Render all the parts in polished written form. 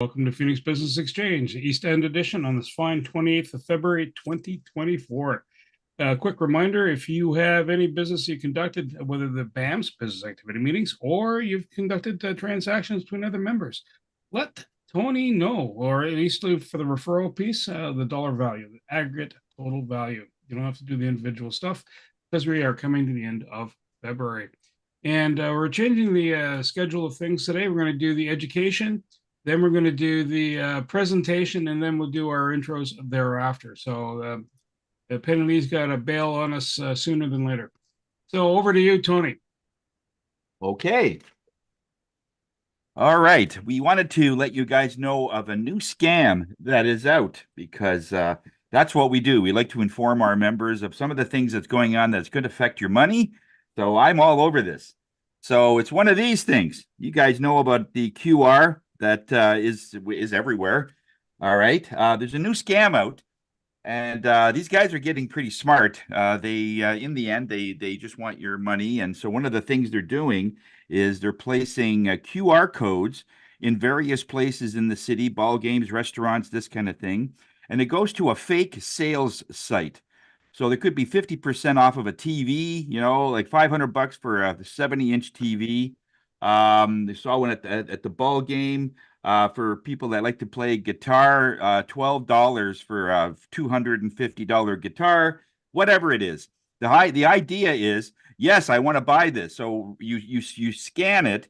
Welcome to Phoenix Business Exchange, East End edition on this fine 28th of February, 2024. Quick reminder, if you have any business you conducted, whether the BAM's business activity meetings or you've conducted transactions between other members, let Tony know, or at least for the referral piece, the dollar value, the aggregate total value. You don't have to do the individual stuff because we are coming to the end of February. And we're changing the schedule of things today. We're going to do the education, then we're going to do the presentation, and then we'll do our intros thereafter. So Penn and Lee's got to bail on us sooner than later. So over to you, Tony. Okay. All right. We wanted to let you guys know of a new scam that is out because that's what we do. We like to inform our members of some of the things that's going on that's going to affect your money. So I'm all over this. So it's one of these things. You guys know about the QR that is everywhere. All right. There's a new scam out. And these guys are getting pretty smart. They, in the end, they just want your money. And so one of the things they're doing is they're placing QR codes in various places in the city, ball games, restaurants, this kind of thing. And it goes to a fake sales site. So there could be 50% off of a TV, like $500 for a 70-inch TV. They saw one at the ball game. For people that like to play guitar, $12 for a $250 guitar, whatever it is. The idea is, yes, I want to buy this. So you scan it,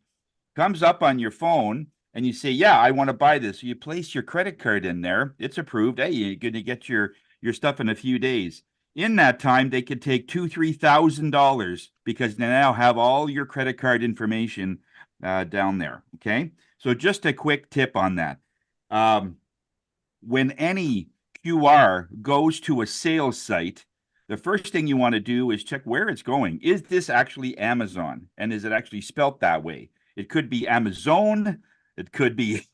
comes up on your phone, and you say, yeah, I want to buy this. So you place your credit card in there. It's approved. Hey, you're going to get your stuff in a few days. In that time, they could take $2,000-$3,000 because they now have all your credit card information down there. Okay. So just a quick tip on that. When any QR goes to a sales site, the first thing you want to do is check where it's going. Is this actually Amazon? And is it actually spelt that way? It could be Amazon. It could be,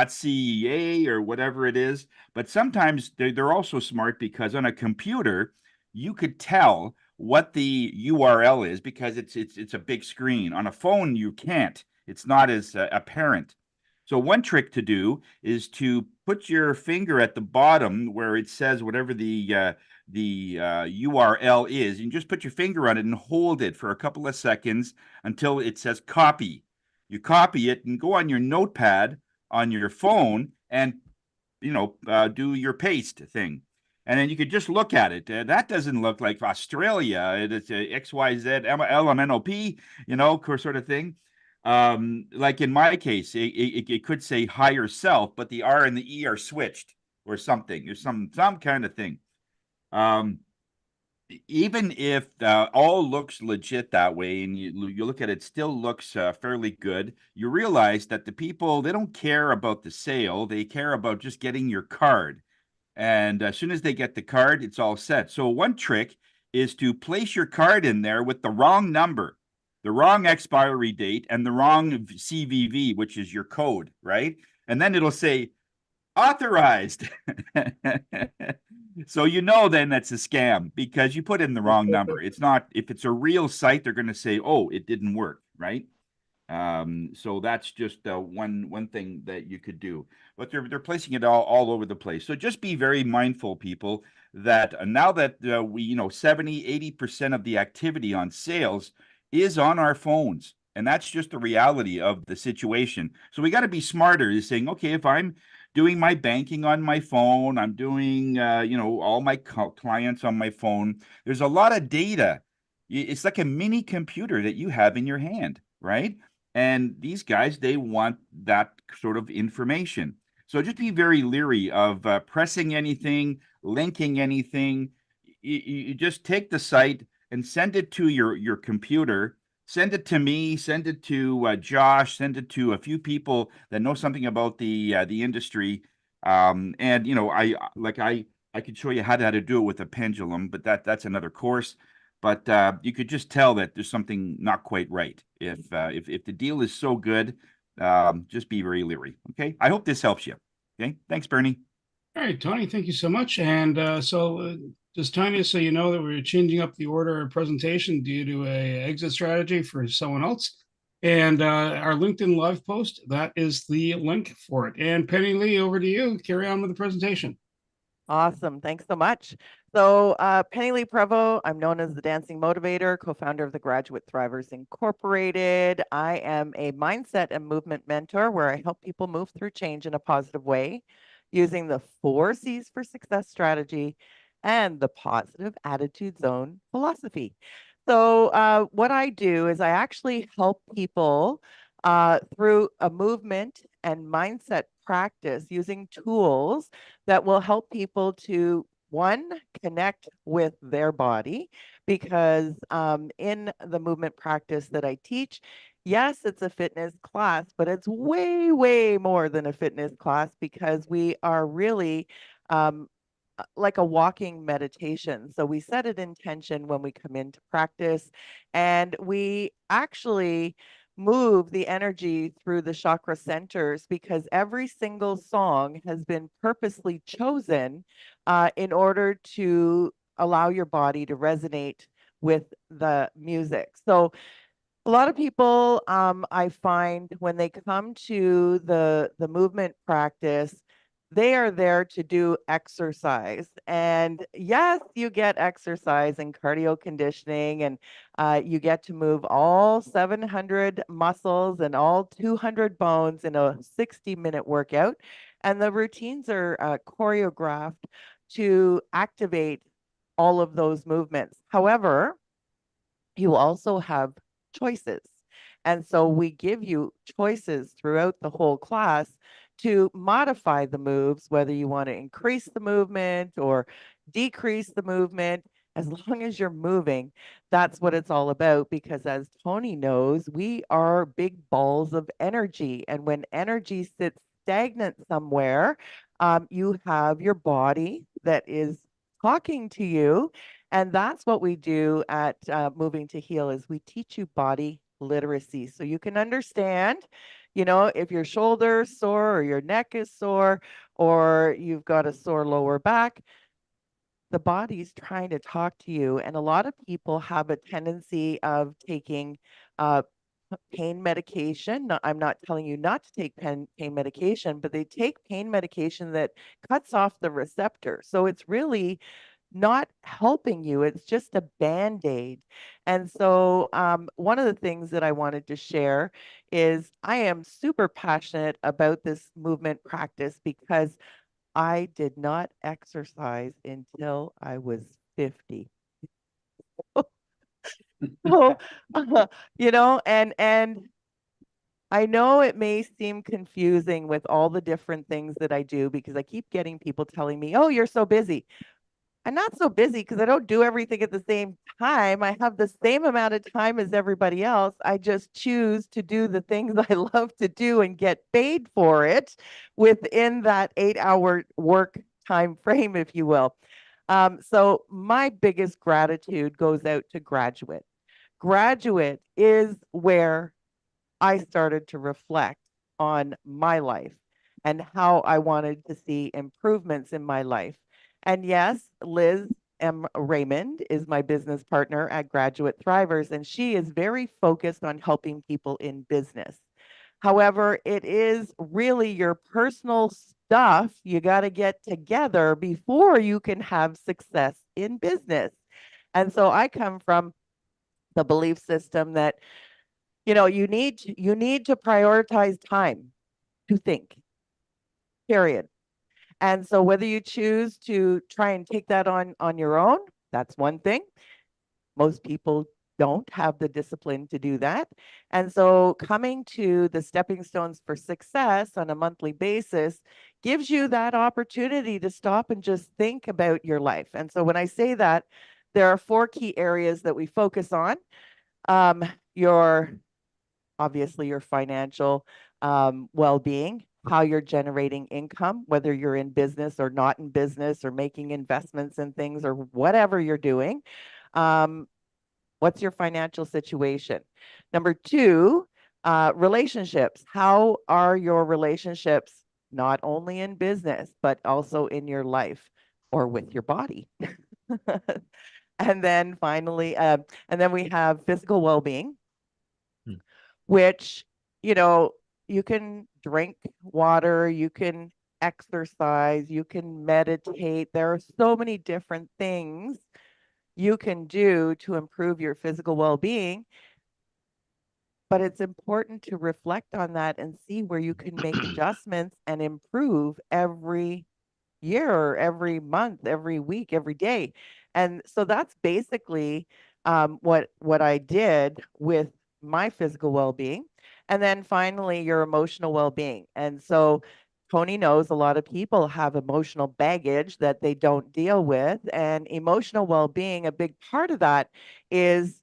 .cea or whatever it is. But sometimes they're also smart because on a computer, you could tell what the URL is because it's a big screen. On a phone, you can't. It's not as apparent. So one trick to do is to put your finger at the bottom where it says whatever the URL is. You can just put your finger on it and hold it for a couple of seconds until it says copy. You copy it and go on your notepad on your phone and do your paste thing. And then you could just look at it. That doesn't look like Australia. It's a XYZ, LMNOP, sort of thing. Like in my case, it could say higher self, but the R and the E are switched or something. There's some kind of thing. Even if all looks legit that way and you look at it, still looks fairly good, you realize that the people, they don't care about the sale. They care about just getting your card. And as soon as they get the card, it's all set. So one trick is to place your card in there with the wrong number, the wrong expiry date, and the wrong CVV, which is your code, right? And then it'll say authorized. So then that's a scam because you put in the wrong number. It's not, if it's a real site, they're going to say, oh, it didn't work, right? So that's just one thing that you could do, but they're placing it all over the place. So just be very mindful, people, that now that we 70-80% of the activity on sales is on our phones, and that's just the reality of the situation. So we got to be smarter. Is saying, okay, if I'm doing my banking on my phone, I'm doing all my clients on my phone, there's a lot of data. It's like a mini computer that you have in your hand, right? And these guys, they want that sort of information. So just be very leery of pressing anything, linking anything. You just take the site and send it to your computer. Send it to me. Send it to Josh. Send it to a few people that know something about the industry. And I could show you how to do it with a pendulum, but that's another course. But you could just tell that there's something not quite right. If the deal is so good, just be very leery. Okay. I hope this helps you. Okay. Thanks, Bernie. All right, Tony, thank you so much. And just Tanya, so you know that we're changing up the order of presentation due to a exit strategy for someone else. And our LinkedIn live post, that is the link for it. And Penny Lee, over to you. Carry on with the presentation. Awesome. Thanks so much. So Penny Lee Prevost, I'm known as the Dancing Motivator, co-founder of the Graduate Thrivers Incorporated. I am a mindset and movement mentor where I help people move through change in a positive way using the 4 C's for success strategy and the positive attitude zone philosophy. So what I do is I actually help people through a movement and mindset practice using tools that will help people to, one, connect with their body, because in the movement practice that I teach, yes, it's a fitness class, but it's way, way more than a fitness class, because we are really like a walking meditation. So we set an intention when we come into practice, and we actually move the energy through the chakra centers, because every single song has been purposely chosen in order to allow your body to resonate with the music. So a lot of people, I find, when they come to the movement practice, they are there to do exercise. And yes, you get exercise and cardio conditioning, and you get to move all 700 muscles and all 200 bones in a 60-minute workout. And the routines are choreographed to activate all of those movements. However, you also have choices. And so we give you choices throughout the whole class to modify the moves, whether you want to increase the movement or decrease the movement. As long as you're moving, that's what it's all about. Because as Tony knows, we are big balls of energy. And when energy sits stagnant somewhere, you have your body that is talking to you, and that's what we do at Moving to Heal, is we teach you body literacy. So you can understand, if your shoulder's sore or your neck is sore or you've got a sore lower back, the body's trying to talk to you. And a lot of people have a tendency of taking uh, pain medication. I'm not telling you not to take pain medication, but they take pain medication that cuts off the receptor. So it's really not helping you. It's just a band-aid. And so one of the things that I wanted to share is I am super passionate about this movement practice because I did not exercise until I was 50. So, and I know it may seem confusing with all the different things that I do, because I keep getting people telling me, "Oh, you're so busy." I'm not so busy because I don't do everything at the same time. I have the same amount of time as everybody else. I just choose to do the things I love to do and get paid for it within that 8-hour work time frame, if you will. So my biggest gratitude goes out to Graduate. Graduate is where I started to reflect on my life and how I wanted to see improvements in my life. And yes, Liz M. Raymond is my business partner at Graduate Thrivers, and she is very focused on helping people in business. However, it is really your personal stuff you got to get together before you can have success in business. And so I come from the belief system that you need to prioritize time to think, period. And so whether you choose to try and take that on your own, that's one thing. Most people don't have the discipline to do that. And so coming to the stepping stones for success on a monthly basis gives you that opportunity to stop and just think about your life. And so when I say that, there are 4 key areas that we focus on. Your obviously your financial well-being, how you're generating income, whether you're in business or not in business or making investments in things or whatever you're doing. What's your financial situation? Number 2, relationships. How are your relationships, not only in business, but also in your life or with your body? And then finally, and then we have physical well-being. which, you know, you can drink water, you can exercise, you can meditate. There are so many different things you can do to improve your physical well-being. But it's important to reflect on that and see where you can make adjustments and improve every year, every month, every week, every day. And so that's basically what I did with my physical well-being. And then finally, your emotional well-being. And so Tony knows a lot of people have emotional baggage that they don't deal with. And emotional well-being, a big part of that is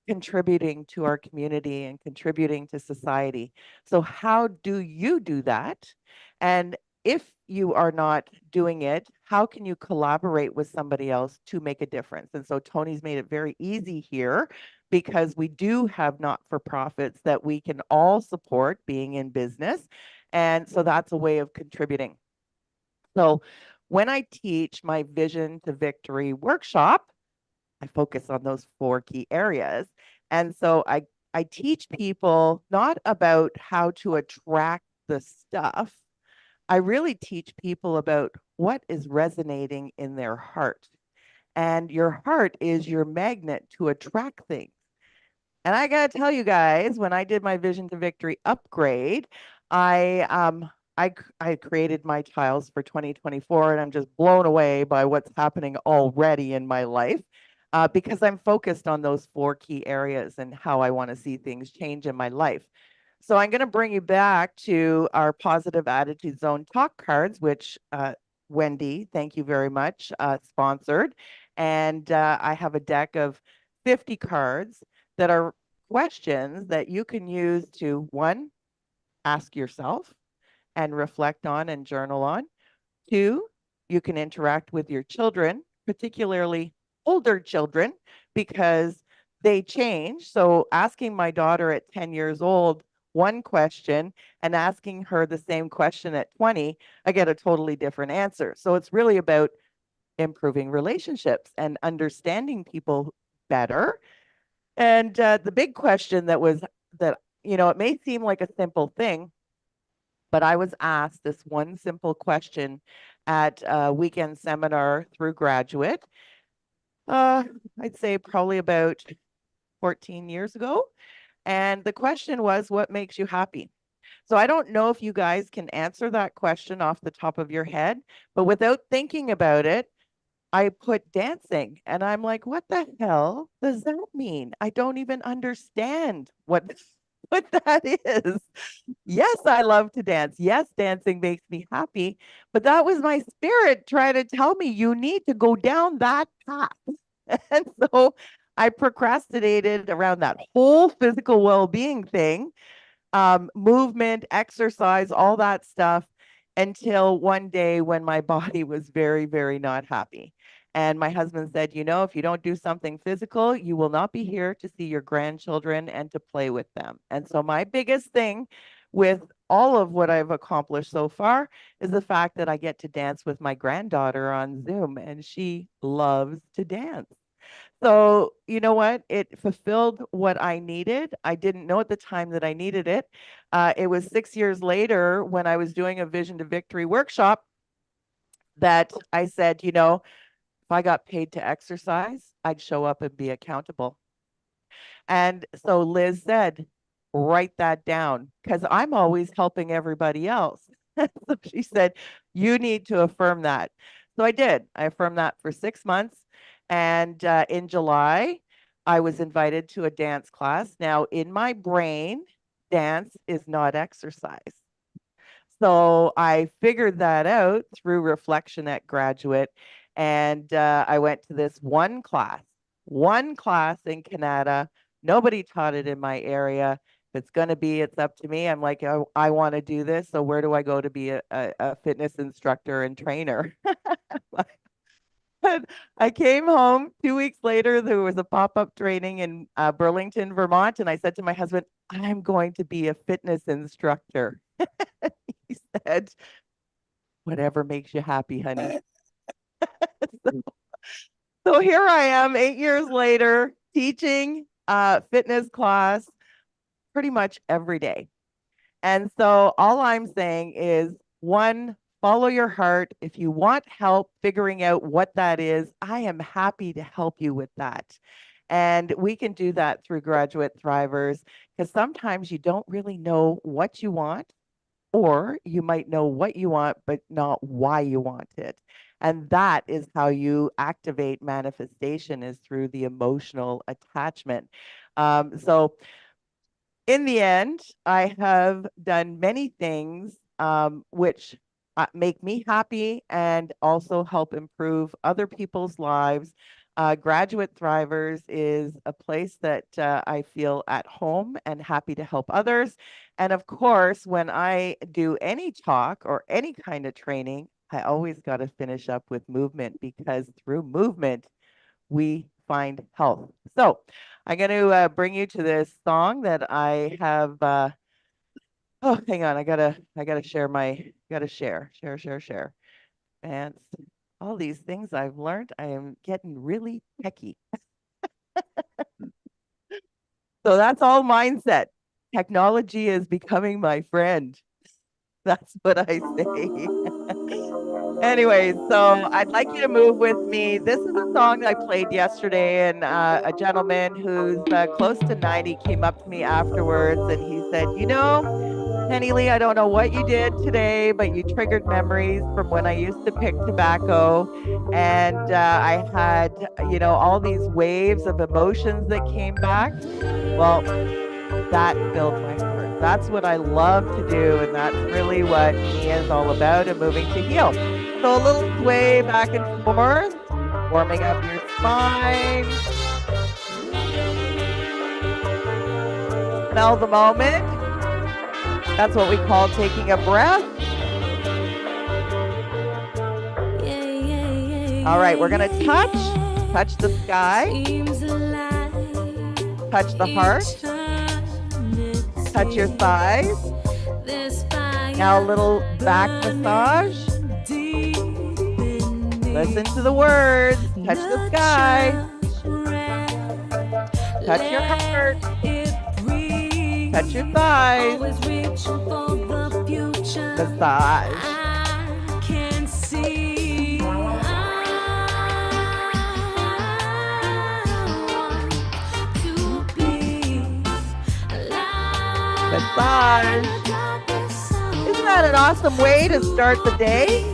contributing to our community and contributing to society. So how do you do that? And if you are not doing it, how can you collaborate with somebody else to make a difference? And so Tony's made it very easy here because we do have not-for-profits that we can all support being in business. And so that's a way of contributing. So when I teach my Vision to Victory workshop, I focus on those 4 key areas. And so I teach people not about how to attract the stuff. I really teach people about what is resonating in their heart. And your heart is your magnet to attract things. And I gotta tell you guys, when I did my Vision to Victory upgrade, I created my tiles for 2024, and I'm just blown away by what's happening already in my life, because I'm focused on those 4 key areas and how I want to see things change in my life. So I'm going to bring you back to our Positive Attitude Zone talk cards, which Wendy, thank you very much, sponsored. And I have a deck of 50 cards that are questions that you can use to, 1, ask yourself and reflect on and journal on. 2, you can interact with your children, particularly older children, because they change. So asking my daughter at 10 years old one question and asking her the same question at 20, I get a totally different answer. So it's really about improving relationships and understanding people better. And the big question that it may seem like a simple thing, but I was asked this one simple question at a weekend seminar through Graduate. I'd say probably about 14 years ago. And the question was, what makes you happy? So I don't know if you guys can answer that question off the top of your head, but without thinking about it, I put dancing, and I'm like, what the hell does that mean? I don't even understand what what that is. Yes, I love to dance. Yes, dancing makes me happy, but that was my spirit trying to tell me you need to go down that path. And so I procrastinated around that whole physical well-being thing, movement, exercise, all that stuff, until one day when my body was very, very not happy. And my husband said, if you don't do something physical, you will not be here to see your grandchildren and to play with them. And so my biggest thing with all of what I've accomplished so far is the fact that I get to dance with my granddaughter on Zoom, and she loves to dance. So, you know what? It fulfilled what I needed. I didn't know at the time that I needed it. It was 6 years later when I was doing a Vision to Victory workshop that I said, if I got paid to exercise, I'd show up and be accountable. And so Liz said, write that down because I'm always helping everybody else. So she said, you need to affirm that. So I did. I affirmed that for 6 months. And in July, I was invited to a dance class. Now, in my brain, dance is not exercise. So I figured that out through reflection at Graduate. And I went to this one class in Canada. Nobody taught it in my area. If it's going to be, it's up to me. I'm like, I want to do this. So where do I go to be a fitness instructor and trainer? And I came home 2 weeks later. There was a pop-up training in Burlington, Vermont. And I said to my husband, I'm going to be a fitness instructor. He said, whatever makes you happy, honey. So here I am 8 years later teaching fitness class. pretty much every day. And so all I'm saying is, one, follow your heart. If you want help figuring out what that is, I am happy to help you with that. And we can do that through Graduate Thrivers, because sometimes you don't really know what you want, or you might know what you want, but not why you want it. And that is how you activate manifestation, is through the emotional attachment. So in the end, I have done many things which make me happy and also help improve other people's lives. Graduate Thrivers is a place that I feel at home and happy to help others. And of course, when I do any talk or any kind of training, I always got to finish up with movement, because through movement, we find health. So I'm going to bring you to this song that I have. Oh, hang on. I gotta share share. And all these things I've learned, I am getting really techie. So that's all mindset. Technology is becoming my friend. That's what I say. Anyways, so I'd like you to move with me. This is a song that I played yesterday, and a gentleman who's close to 90 came up to me afterwards, and he said, you know, Penny Lee, I don't know what you did today, but you triggered memories from when I used to pick tobacco. And I had, all these waves of emotions that came back. Well, that filled my heart. That's what I love to do. And that's really what me is all about, and moving to heal. So a little sway back and forth, warming up your spine. Smell the moment. That's what we call taking a breath. All right, we're going to touch the sky, touch the heart, touch your thighs. Now a little back massage. Listen to the words. Touch the sky. Touch your heart. Touch your thighs. Massage. Massage. Isn't that an awesome way to start the day?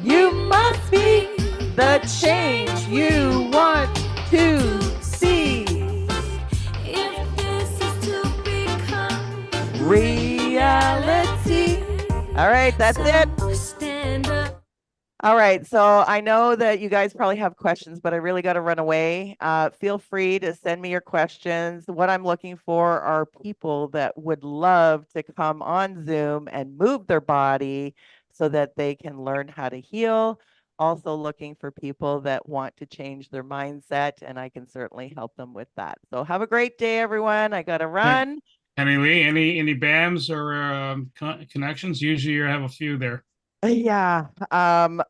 You must be the change you want to see. Reality. All right, that's it. All right, so I know that you guys probably have questions, but I really got to run away. Feel free to send me your questions. What I'm looking for are people that would love to come on Zoom and move their body so that they can learn how to heal. Also looking for people that want to change their mindset, and I can certainly help them with that. So have a great day, everyone. I got to run. Penny Lee, any BAMs or connections? Usually you have a few there. Yeah.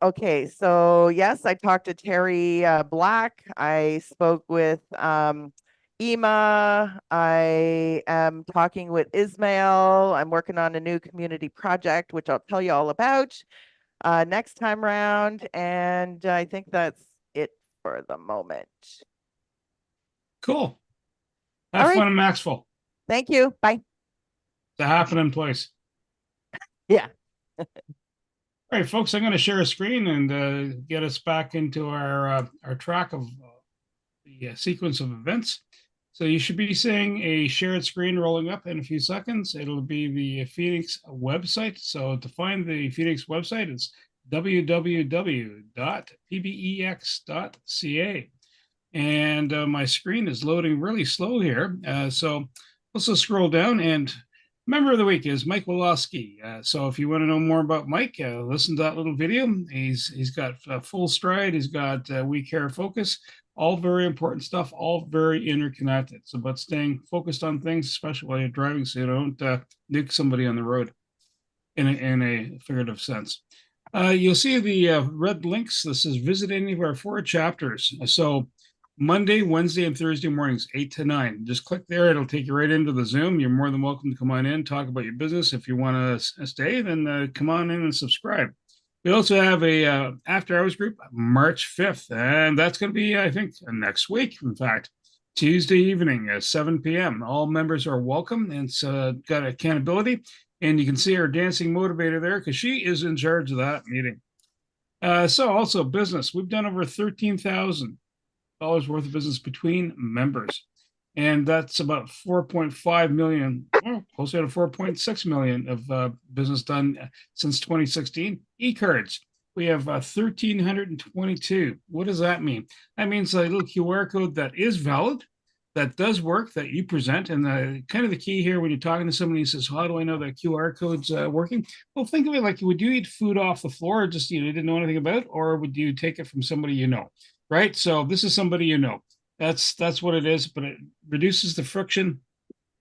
Okay. So yes, I talked to Terry Black. I spoke with Ema. I am talking with Ismail. I'm working on a new community project, which I'll tell you all about next time round. And I think that's it for the moment. Cool. Have fun in Maxwell. Thank you. Bye. It's a happening place. Yeah. All right, folks, I'm going to share a screen and get us back into our track of the sequence of events. So you should be seeing a shared screen rolling up in a few seconds. It'll be the Phoenix website. So to find the Phoenix website, it's www.pbex.ca. And my screen is loading really slow here. So let's just scroll down, and member of the week is Mike Woloski. So if you want to know more about Mike, listen to that little video. He's got full stride. He's got We Care Focus. All very important stuff, all very interconnected. So, but staying focused on things, especially while you're driving, so you don't nuke somebody on the road in a figurative sense. You'll see the red links. This is visit any of our 4 chapters. So Monday, Wednesday, and Thursday mornings, 8 to 9. Just click there. It'll take you right into the Zoom. You're more than welcome to come on in, talk about your business. If you want to stay, then come on in and subscribe. We also have a after hours group March 5th, and that's going to be, I think, next week. In fact, Tuesday evening at 7 p.m. All members are welcome, and it's got accountability. And you can see our dancing motivator there because she is in charge of that meeting. So also business, we've done over $13,000 worth of business between members, and that's about 4.5 million, closer to 4.6 million of business done since 2016. E-cards, we have 1,322. What does that mean? That means a little QR code that is valid, that does work, that you present. And kind of the key here when you're talking to somebody who says, how do I know that QR code's working? Well, think of it like, would you eat food off the floor or just, didn't know anything about, or would you take it from somebody you know? Right? So this is somebody you know. That's what it is, but it reduces the friction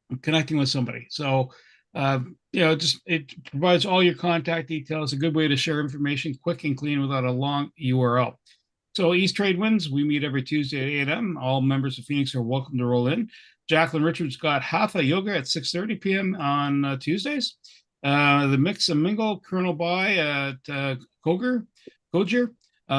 of connecting with somebody. So, it provides all your contact details, a good way to share information quick and clean without a long URL. So East Trade Winds, we meet every Tuesday at 8 a.m. All members of Phoenix are welcome to roll in. Jacqueline Richards got Hatha Yoga at 6:30 p.m. on Tuesdays. The Mix and Mingle, Colonel Bai at Koger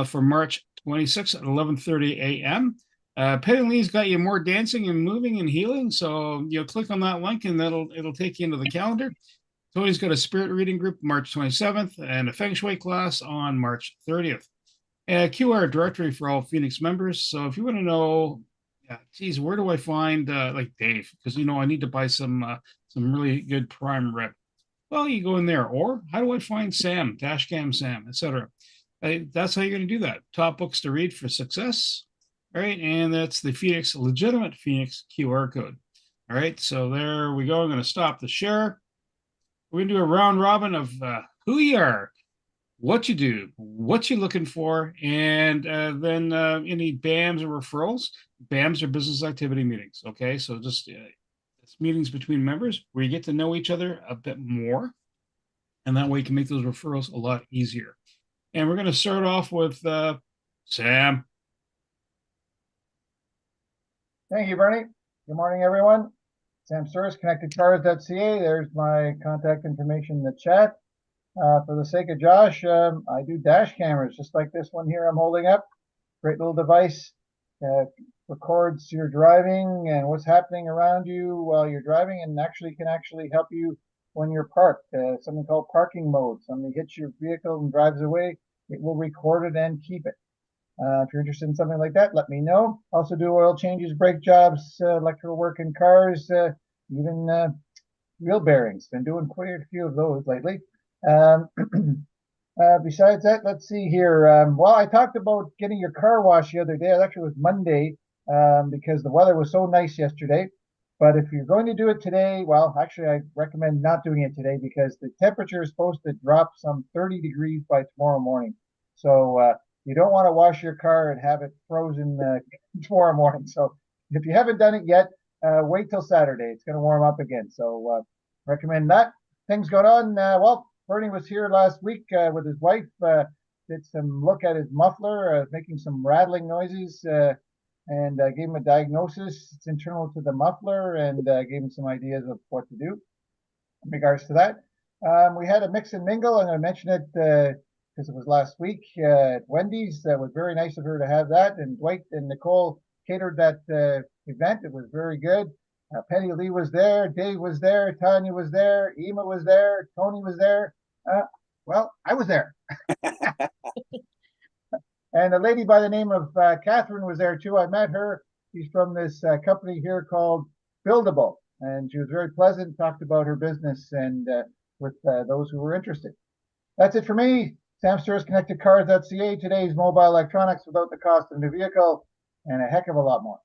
for March 26th at 11:30 a.m. Penny Lee's got you more dancing and moving and healing. So click on that link and it'll take you into the calendar. Tony's got a spirit reading group March 27th and a Feng Shui class on March 30th. QR directory for all Phoenix members. So if you want to know, where do I find like Dave? Because I need to buy some really good prime rib. Well, you go in there. Or how do I find Sam, Dashcam Sam, etc. That's how you're going to do that. Top books to read for success. All right, and that's the legitimate Phoenix QR code. All right, so there we go. I'm going to stop the share. We're going to do a round robin of who you are, what you do, what you're looking for, and then any BAMs or referrals. BAMs are business activity meetings. Okay, so just it's meetings between members where you get to know each other a bit more, and that way you can make those referrals a lot easier. And we're going to start off with Sam. Thank you, Bernie. Good morning, everyone. Sam Stewart, connectedcars.ca. There's my contact information in the chat. For the sake of Josh, I do dash cameras, just like this one here I'm holding up. Great little device. Records your driving and what's happening around you while you're driving, and can actually help you when you're parked. Something called parking mode. Somebody hits your vehicle and drives away, it will record it and keep it. If you're interested in something like that, let me know. Also do oil changes, brake jobs, electrical work in cars, even wheel bearings. Been doing quite a few of those lately. Besides that, let's see here. Well, I talked about getting your car washed the other day. It actually was Monday because the weather was so nice yesterday. But if you're going to do it today, well, actually, I recommend not doing it today because the temperature is supposed to drop some 30 degrees by tomorrow morning. So you don't want to wash your car and have it frozen tomorrow morning. So if you haven't done it yet, wait till Saturday. It's going to warm up again. So recommend that. Things going on. Well, Bernie was here last week with his wife. Did some look at his muffler, making some rattling noises, and gave him a diagnosis. It's internal to the muffler, and gave him some ideas of what to do in regards to that. We had a mix and mingle. I'm going to mention it because it was last week at Wendy's. That was very nice of her to have that. And Dwight and Nicole catered that event. It was very good. Penny Lee was there. Dave was there. Tanya was there. Ema was there. Tony was there. Well, I was there. And a lady by the name of Catherine was there too. I met her. She's from this company here called Buildable. And she was very pleasant, talked about her business and with those who were interested. That's it for me. Sam Stewart, connectedcars.ca. Today's mobile electronics without the cost of the vehicle and a heck of a lot more.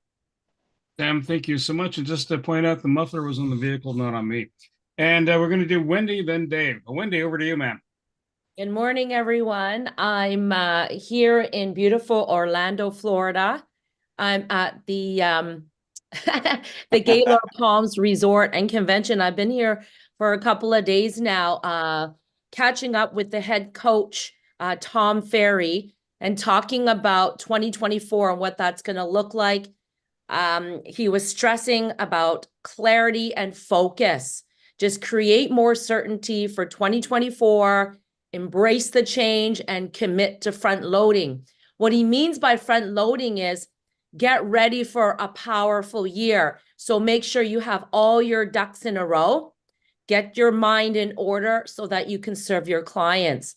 Sam, thank you so much. And just to point out, the muffler was on the vehicle, not on me. And we're going to do Wendy, then Dave. Wendy, over to you, ma'am. Good morning, everyone. I'm here in beautiful Orlando, Florida. I'm at the the Gaylord Palms Resort and Convention. I've been here for a couple of days now, catching up with the head coach, Tom Ferry, and talking about 2024 and what that's going to look like. He was stressing about clarity and focus. Just create more certainty for 2024, embrace the change, and commit to front loading. What he means by front loading is get ready for a powerful year. So make sure you have all your ducks in a row. Get your mind in order so that you can serve your clients.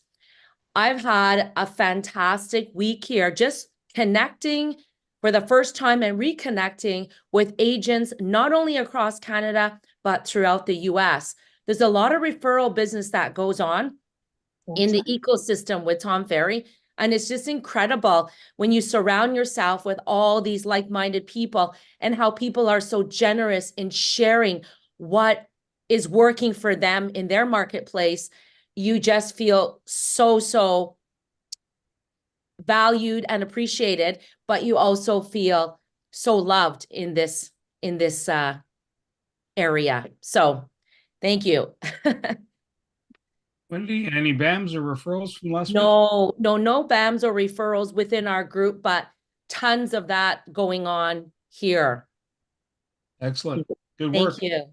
I've had a fantastic week here, just connecting for the first time and reconnecting with agents, not only across Canada, but throughout the US. There's a lot of referral business that goes on in the ecosystem with Tom Ferry. And it's just incredible when you surround yourself with all these like-minded people and how people are so generous in sharing what is working for them in their marketplace. You just feel so valued and appreciated, but you also feel so loved in this area. So thank you. Wendy, any BAMs or referrals from last week? No BAMs or referrals within our group, but tons of that going on here. Excellent. Good work. Thank you.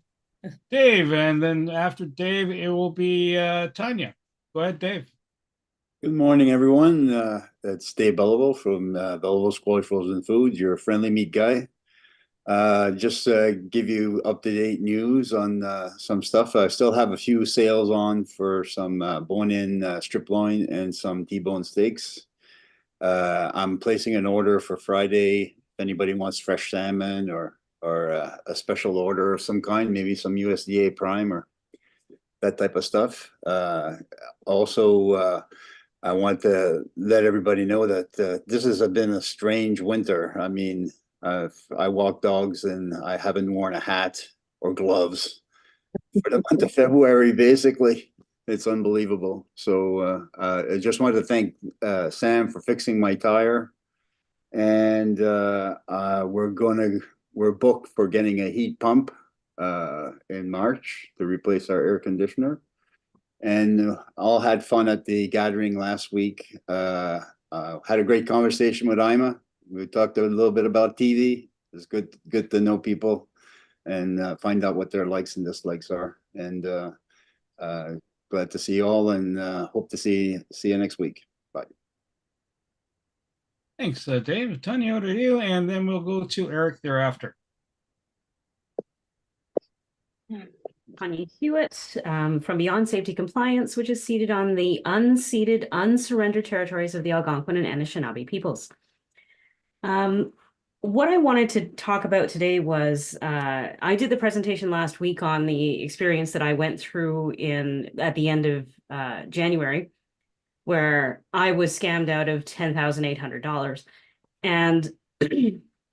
Dave, and then after Dave, it will be Tanya. Go ahead, Dave. Good morning, everyone. That's Dave Belleville from Belleville Squally Frozen Foods, your friendly meat guy. Just give you up-to-date news on some stuff. I still have a few sales on for some bone-in strip loin and some T-bone steaks. I'm placing an order for Friday. If anybody wants fresh salmon or a special order of some kind, maybe some USDA Prime or that type of stuff. Also, I want to let everybody know that this has been a strange winter. I mean, I walk dogs and I haven't worn a hat or gloves for the month of February, basically. It's unbelievable. So I just wanted to thank Sam for fixing my tire. And we're booked for getting a heat pump in March to replace our air conditioner. And all had fun at the gathering last week. Had a great conversation with Ima. We talked a little bit about TV. It's good to know people and find out what their likes and dislikes are. And glad to see you all, and hope to see you next week. Bye. Thanks, Dave. Tanya, over to you, and then we'll go to Eric thereafter. Tanya Hewitt from Beyond Safety Compliance, which is seated on the unceded, unsurrendered territories of the Algonquin and Anishinaabe peoples. What I wanted to talk about today was I did the presentation last week on the experience that I went through at the end of January, where I was scammed out of $10,800. And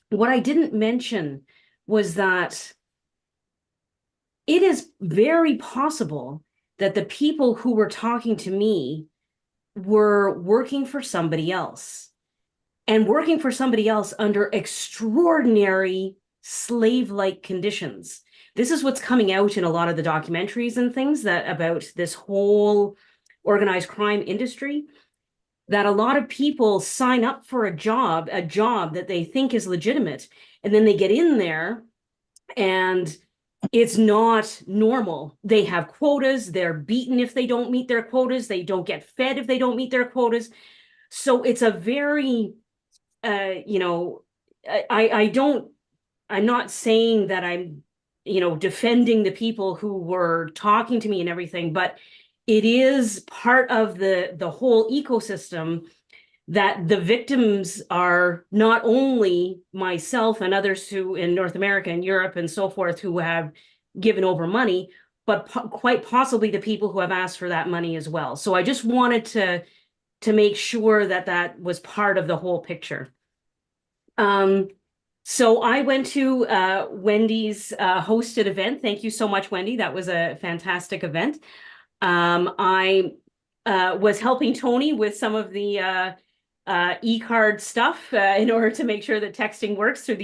what I didn't mention was that it is very possible that the people who were talking to me were working for somebody else, and working for somebody else under extraordinary slave-like conditions. This is what's coming out in a lot of the documentaries and things about this whole organized crime industry, that a lot of people sign up for a job that they think is legitimate, and then they get in there and it's not normal. They have quotas, they're beaten if they don't meet their quotas, they don't get fed if they don't meet their quotas. So it's a very, I'm not saying that I'm, defending the people who were talking to me and everything, but it is part of the whole ecosystem that the victims are not only myself and others who in North America and Europe and so forth who have given over money, but quite possibly the people who have asked for that money as well. So I just wanted to make sure that was part of the whole picture. So I went to Wendy's hosted event. Thank you so much, Wendy. That was a fantastic event. I was helping Tony with some of the e-card stuff in order to make sure that texting works through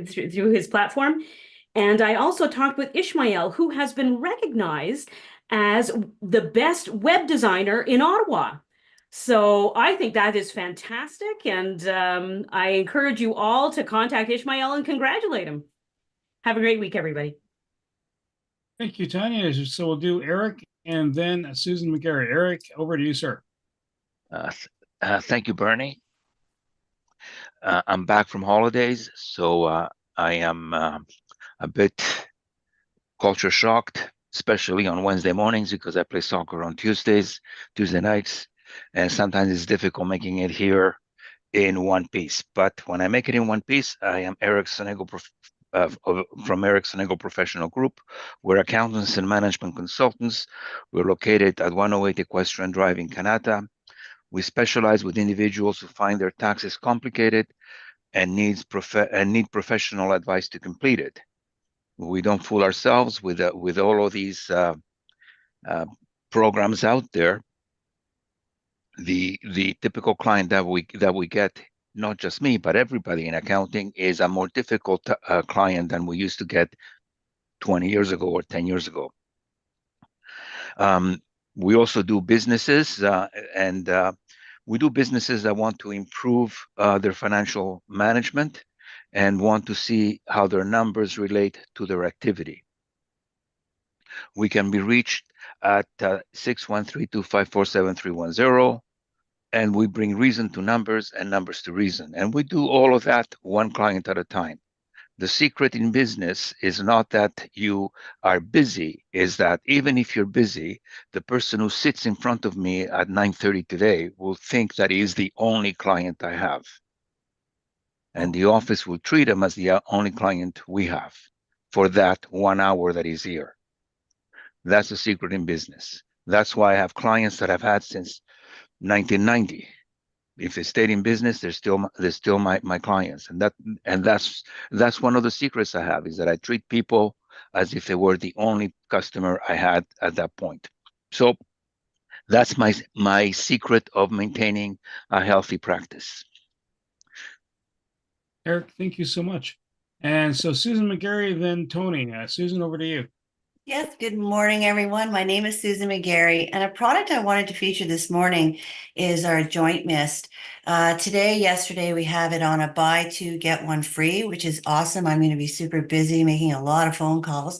through his platform. And I also talked with Ishmael, who has been recognized as the best web designer in Ottawa. So I think that is fantastic. And I encourage you all to contact Ishmael and congratulate him. Have a great week, everybody. Thank you, Tanya. So we'll do Eric and then Susan McGarry. Eric, over to you, sir. Thank you, Bernie. I'm back from holidays, so I am a bit culture shocked, especially on Wednesday mornings because I play soccer on Tuesday nights, and sometimes it's difficult making it here in one piece. But when I make it in one piece, I am Eric Sonego from Eric Sonego Professional Group. We're accountants and management consultants. We're located at 108 Equestrian Drive in Kanata. We specialize with individuals who find their taxes complicated and need professional advice to complete it. We don't fool ourselves with all of these programs out there. The typical client that we get, not just me but everybody in accounting, is a more difficult client than we used to get 20 years ago or 10 years ago. We also do businesses and we do businesses that want to improve their financial management and want to see how their numbers relate to their activity. We can be reached at 613-254-7310, and we bring reason to numbers and numbers to reason. And we do all of that one client at a time. The secret in business is not that you are busy, is that even if you're busy, the person who sits in front of me at 9:30 today will think that he is the only client I have. And the office will treat him as the only client we have for that 1 hour that he's here. That's the secret in business. That's why I have clients that I've had since 1990. If they stayed in business, they're still my clients, and that's one of the secrets I have, is that I treat people as if they were the only customer I had at that point. So that's my secret of maintaining a healthy practice. Eric, thank you so much. And so Susan McGarry, then Tony. Susan, over to you. Yes, good morning, everyone. My name is Susan McGarry, and a product I wanted to feature this morning is our joint mist. Yesterday, we have it on a buy two, get one free, which is awesome. I'm going to be super busy making a lot of phone calls.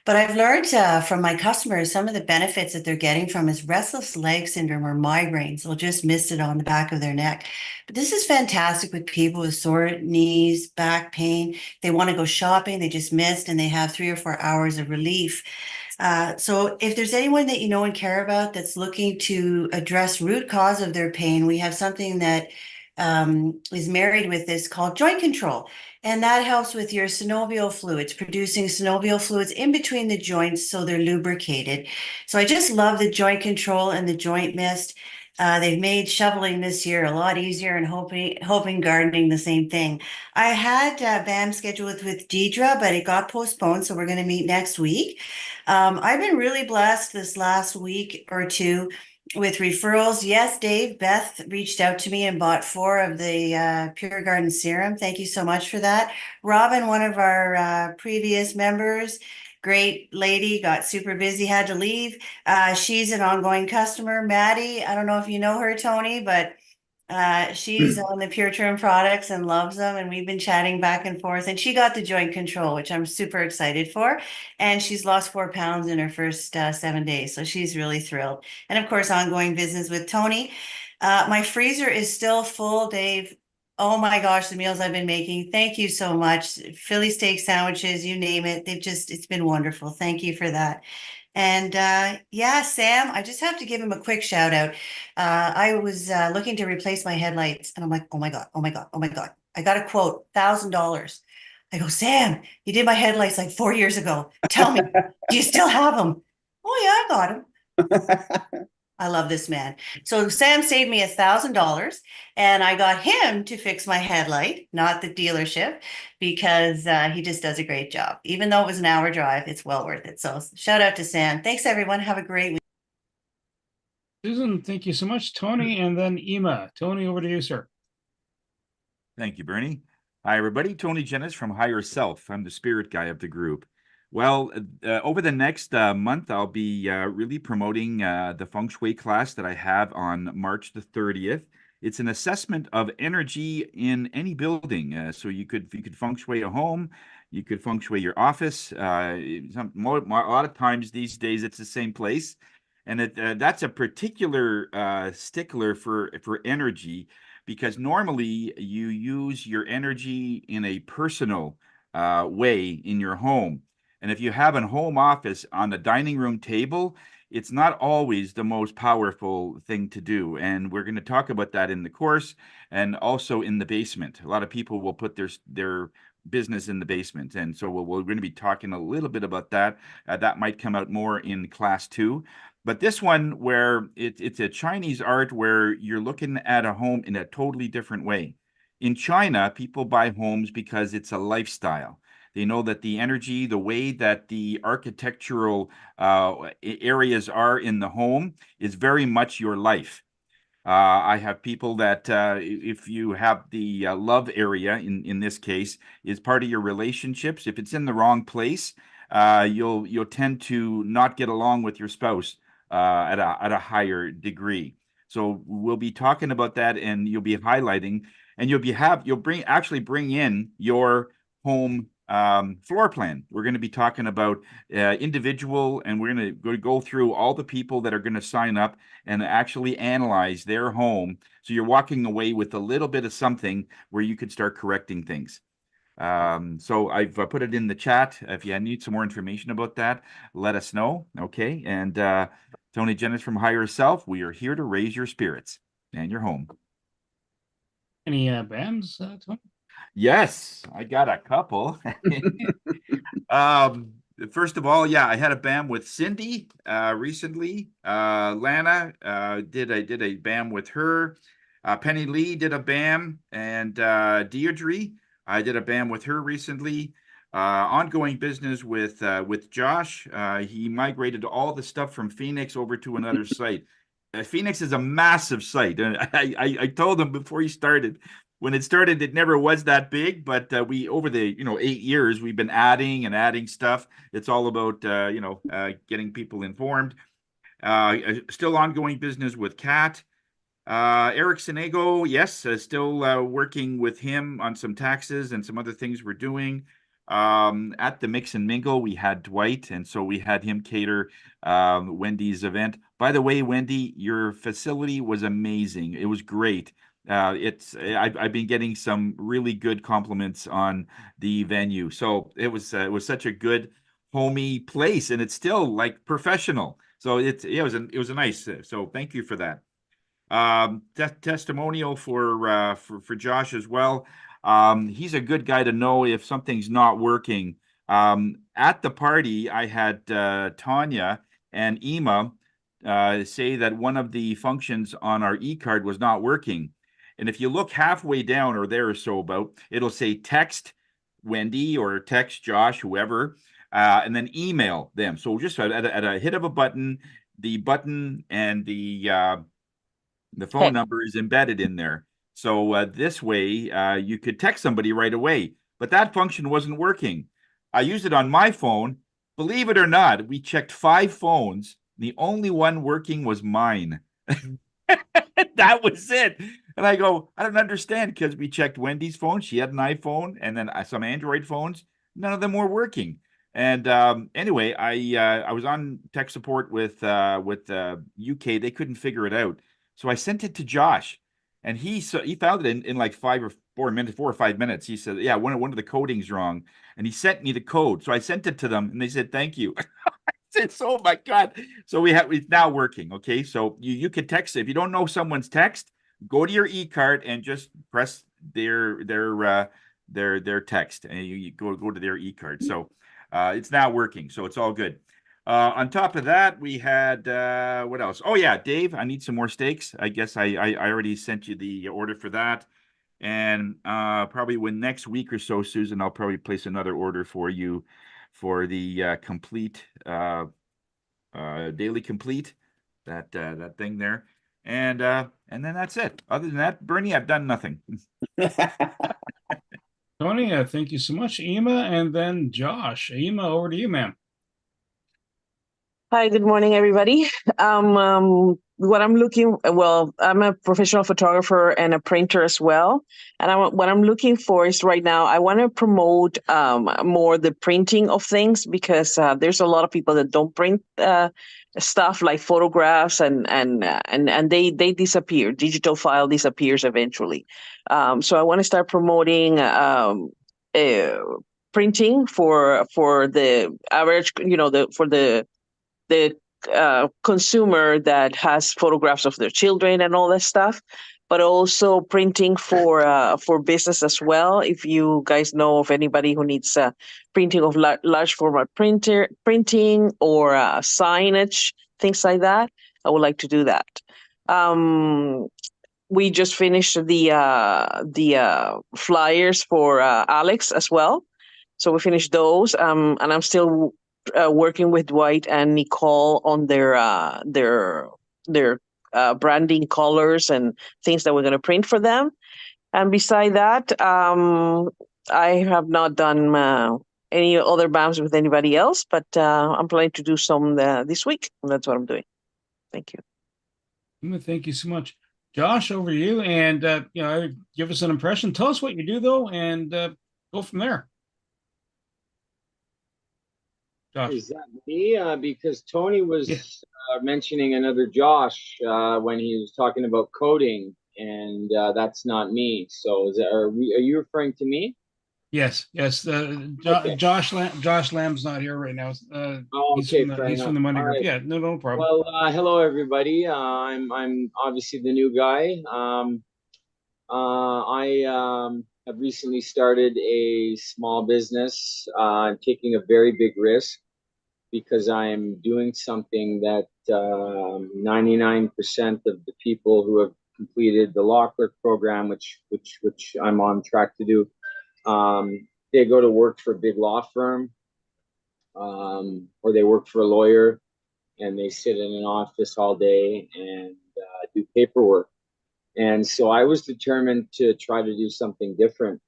But I've learned from my customers some of the benefits that they're getting from is restless leg syndrome or migraines. They'll just mist it on the back of their neck. But this is fantastic with people with sore knees, back pain. They want to go shopping, they just mist, and they have 3 or 4 hours of relief. So if there's anyone that you know and care about that's looking to address root cause of their pain, we have something that is married with this called joint control. And that helps with your synovial fluids, producing synovial fluids in between the joints so they're lubricated. So I just love the joint control and the joint mist. They've made shoveling this year a lot easier, and hoping gardening the same thing. I had BAM scheduled with Deidre, but it got postponed, so we're going to meet next week. I've been really blessed this last week or two with referrals. Yes, Dave, Beth reached out to me and bought 4 of the Pure Garden Serum. Thank you so much for that. Robin, one of our previous members, great lady, got super busy, had to leave. She's an ongoing customer. Maddie, I don't know if you know her, Tony, but she's on the Pure Term products and loves them. And we've been chatting back and forth, and she got the joint control, which I'm super excited for. And she's lost 4 pounds in her first 7 days. So she's really thrilled. And of course, ongoing business with Tony. My freezer is still full, Dave. Oh my gosh, the meals I've been making. Thank you so much. Philly steak sandwiches, you name it. It's been wonderful. Thank you for that. And yeah, Sam, I just have to give him a quick shout out. I was looking to replace my headlights, and I'm like, oh my God, oh my God, oh my God. I got a quote, $1,000. I go, Sam, you did my headlights like 4 years ago. Tell me, do you still have them? Oh yeah, I got them. I love this man. So Sam saved me $1,000, and I got him to fix my headlight, not the dealership, because he just does a great job. Even though it was an hour drive, it's well worth it. So shout out to Sam. Thanks, everyone. Have a great week. Susan, thank you so much. Tony, and then Ema. Tony, over to you, sir. Thank you, Bernie. Hi, everybody. Tony Jennis from Higher Self. I'm the spirit guy of the group. Well, over the next month, I'll be really promoting the feng shui class that I have on March the 30th. It's an assessment of energy in any building. So you could feng shui a home, you could feng shui your office. A lot of times these days it's the same place, and that's a particular stickler for energy because normally you use your energy in a personal way in your home. And if you have a home office on the dining room table, it's not always the most powerful thing to do. And we're going to talk about that in the course and also in the basement. A lot of people will put their business in the basement. And so we're going to be talking a little bit about that. That might come out more in class 2. But this one, where it's a Chinese art where you're looking at a home in a totally different way. In China, people buy homes because it's a lifestyle. They know that the energy, the way that the architectural areas are in the home is very much your life. I have people that if you have the love area in this case is part of your relationships. If it's in the wrong place, you'll tend to not get along with your spouse at a higher degree. So we'll be talking about that, and you'll be highlighting, and you'll bring in your home floor plan. We're going to be talking about individual, and we're going to go through all the people that are going to sign up and actually analyze their home. So you're walking away with a little bit of something where you could start correcting things. So I've put it in the chat. If you need some more information about that, let us know. Okay. And Tony Jennis from Higher Self, we are here to raise your spirits and your home. Any BAMs, Tony? Yes, I got a couple. First of all, yeah, I had a BAM with Cindy recently. Lana did a BAM with her. Penny Lee did a BAM, and Deirdre, I did a BAM with her recently. Ongoing business with Josh. He migrated all the stuff from Phoenix over to another site. Phoenix is a massive site, and I told him before he started. When it started, it never was that big, but we over the 8 years we've been adding stuff. It's all about getting people informed. Still ongoing business with Kat. Eric Sinego, yes, still working with him on some taxes and some other things we're doing. At the Mix and Mingle, we had Dwight, and so we had him cater Wendy's event. By the way, Wendy, your facility was amazing. It was great. I've been getting some really good compliments on the venue. So it was such a good homey place, and it's still like professional. So it was a nice. So thank you for that. Testimonial for Josh as well. He's a good guy to know if something's not working. At the party, I had Tanya and Ema say that one of the functions on our e-card was not working. And if you look halfway down or there or so about, it'll say text Wendy or text Josh, whoever, and then email them. So just at a hit of a button, the button and the phone number is embedded in there. So this way, you could text somebody right away. But that function wasn't working. I used it on my phone. Believe it or not, we checked 5 phones. The only one working was mine. That was it. And I go, I don't understand, because we checked Wendy's phone. She had an iPhone, and then some Android phones. None of them were working. And anyway, I was on tech support with UK. They couldn't figure it out. So I sent it to Josh, and he found it in like 4 or 5 minutes. He said, yeah, one of the coding's wrong. And he sent me the code. So I sent it to them, and they said, thank you. It's oh my God. So it's now working. Okay. So you could text. If you don't know someone's text, go to your e-card and just press their text, and you go to their e-card. So it's now working. So it's all good. On top of that, we had what else? Oh yeah, Dave, I need some more steaks. I guess I already sent you the order for that. And probably when next week or so, Susan, I'll probably place another order for you for the complete daily complete, that thing there. And then that's it. Other than that, Bernie, I've done nothing. Tony, thank you so much. Ema, and then Josh. Ema, over to you, ma'am. Hi, good morning, everybody. What I'm looking, well, I'm a professional photographer and a printer as well. And what I'm looking for is right now, I want to promote more the printing of things because there's a lot of people that don't print stuff like photographs and they disappear. Digital file disappears eventually. So I want to start promoting printing for the average, for the consumer that has photographs of their children and all that stuff, but also printing for business as well. If you guys know of anybody who needs printing of large format printing or signage, things like that, I would like to do that. We just finished the flyers for Alex as well. So we finished those, and I'm still working with Dwight and Nicole on their branding colors and things that we're going to print for them. And beside that, I have not done any other BAMs with anybody else, but I'm planning to do some this week. And that's what I'm doing. Thank you. Ema, thank you so much. Josh, over to you. And, give us an impression. Tell us what you do, though, and go from there. Josh. Is that me? Because Tony was Yeah. mentioning another Josh when he was talking about coding, and that's not me. So are you referring to me? Yes. Okay. Josh Lamb's not here right now. Oh, He's okay, from fair enough. the Monday All group. right. Yeah, no problem. Well, hello everybody. I'm obviously the new guy. I have recently started a small business. I'm taking a very big risk because I'm doing something that 99% of the people who have completed the law clerk program, which I'm on track to do, they go to work for a big law firm, or they work for a lawyer, and they sit in an office all day and do paperwork. And so I was determined to try to do something different.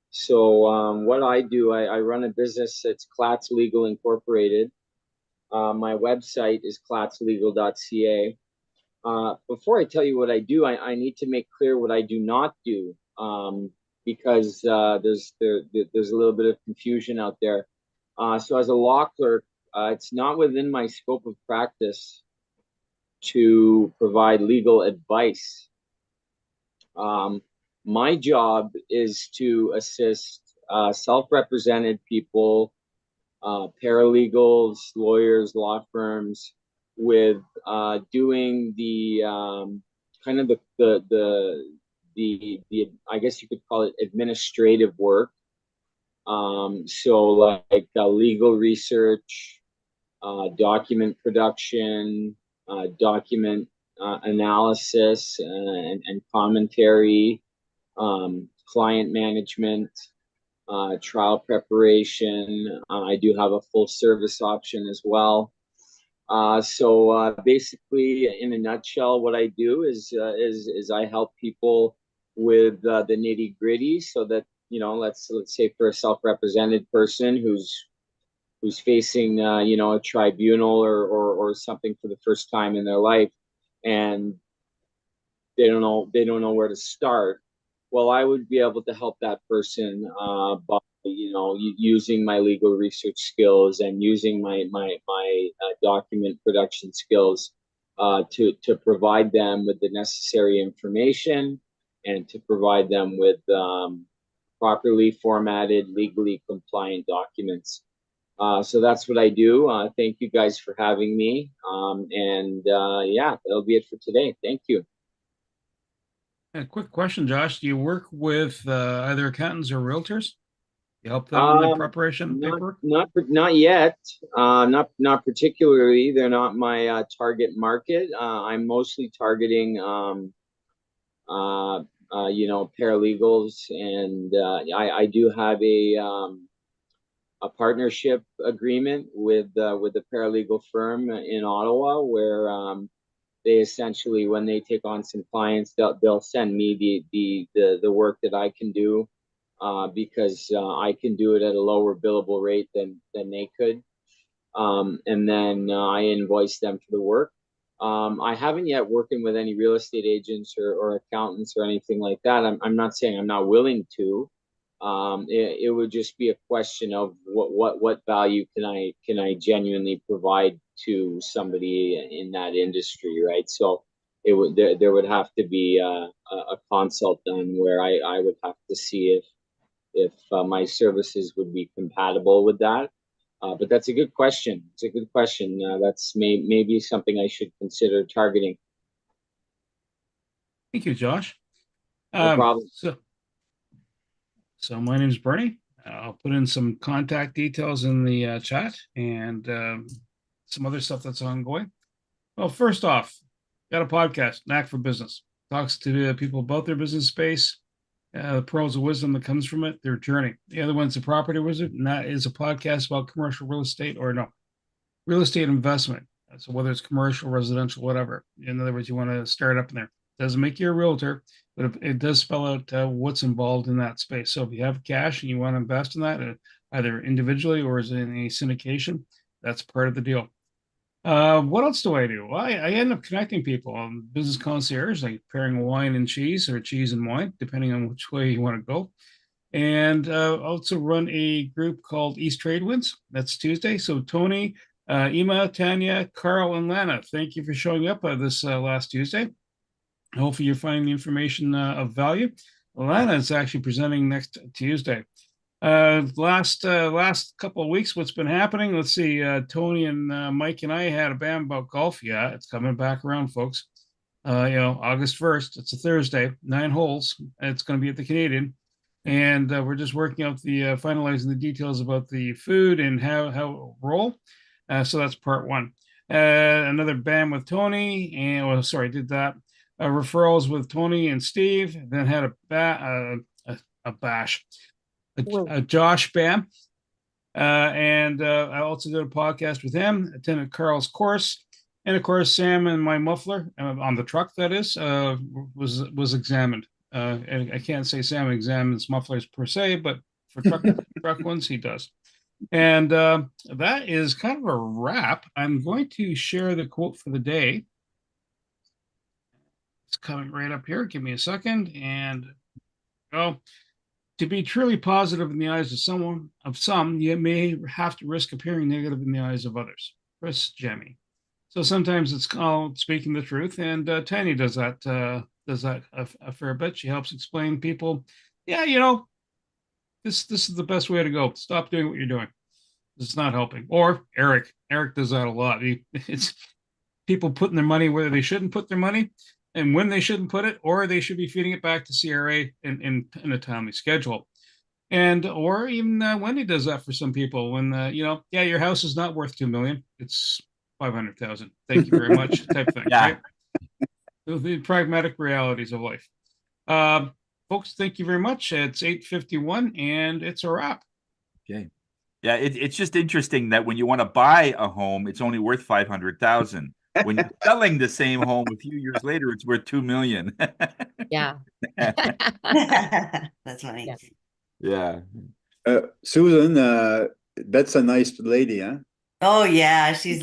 So what I do, I run a business. It's Clatts Legal Incorporated. My website is clattslegal.ca. Before I tell you what I do, I need to make clear what I do not do, because there's a little bit of confusion out there. So as a law clerk, it's not within my scope of practice to provide legal advice. My job is to assist self-represented people, paralegals, lawyers, law firms, with doing the kind of the I guess you could call it administrative work. So like legal research, document production, document analysis and commentary, client management, trial preparation. I do have a full service option as well. So basically, in a nutshell, what I do is I help people with the nitty gritty, so that let's say for a self-represented person who's facing a tribunal or something for the first time in their life, and they don't know where to start. Well, I would be able to help that person by using my legal research skills and using my document production skills to provide them with the necessary information and to provide them with properly formatted, legally compliant documents. So that's what I do. Thank you guys for having me. Yeah, that'll be it for today. Thank you. A quick question, Josh. Do you work with either accountants or realtors? You help them in the preparation of paperwork? Not yet. Not particularly. They're not my target market. I'm mostly targeting paralegals, and I do have a partnership agreement with a paralegal firm in Ottawa, where they essentially, when they take on some clients, they'll send me the work that I can do, because I can do it at a lower billable rate than they could. And then I invoice them for the work. I haven't yet working with any real estate agents or accountants or anything like that. I'm not saying I'm not willing to. It would just be a question of what value can I genuinely provide to somebody in that industry, right? So there would have to be a consult done where I would have to see if my services would be compatible with that. But that's a good question. It's a good question. That's maybe something I should consider targeting. Thank you, Josh. No problem. So my name is Bernie. I'll put in some contact details in the chat and some other stuff that's ongoing. Well, first off, got a podcast, Knack for Business. Talks to people about their business space, the pearls of wisdom that comes from it, their journey. The other one's the Property Wizard, and that is a podcast about commercial real estate real estate investment. So whether it's commercial, residential, whatever. In other words, you want to start up in there. Doesn't make you a realtor, but it does spell out what's involved in that space. So if you have cash and you want to invest in that, either individually or as in a syndication, that's part of the deal. What else do I do? Well, I end up connecting people on business concierge, like pairing wine and cheese or cheese and wine, depending on which way you want to go. And also run a group called East Trade Winds. That's Tuesday. So Tony, Ema, Tanya, Carl, and Lana, thank you for showing up this last Tuesday. Hopefully you're finding the information of value. Lana is actually presenting next Tuesday. Last couple of weeks, what's been happening? Let's see. Tony and Mike and I had a bam about golf. Yeah, it's coming back around, folks. August 1st. It's a Thursday, 9 holes. It's going to be at the Canadian, and we're just working out the finalizing the details about the food and how it will roll. So that's part one. Another bam with Tony, and did that. Referrals with Tony and Steve. Then had a bash. A Josh Bam. And I also did a podcast with him, attended Carl's course. And of course, Sam and my muffler on the truck, that is, was examined. And I can't say Sam examines mufflers per se, but for truck ones, he does. And that is kind of a wrap. I'm going to share the quote for the day. It's coming right up here. Give me a second. And to be truly positive in the eyes of some, you may have to risk appearing negative in the eyes of others. Chris Jemmy. So sometimes it's called speaking the truth, and Tanya does that a fair bit. She helps explain people. Yeah, this is the best way to go. Stop doing what you're doing. It's not helping. Or Eric does that a lot. It's people putting their money where they shouldn't put their money, and when they shouldn't put it, or they should be feeding it back to CRA in a timely schedule. And or even Wendy does that for some people when your house is not worth $2 million, it's 500,000. Thank you very much, type thing. Yeah. Right? The pragmatic realities of life. Folks, thank you very much. It's 8:51 and it's a wrap. Okay. Yeah, it's just interesting that when you want to buy a home, it's only worth 500,000. When you're selling the same home a few years later, it's worth 2 million. Yeah. That's funny. Yeah. Yeah. Susan, that's a nice lady, huh? Oh yeah, she's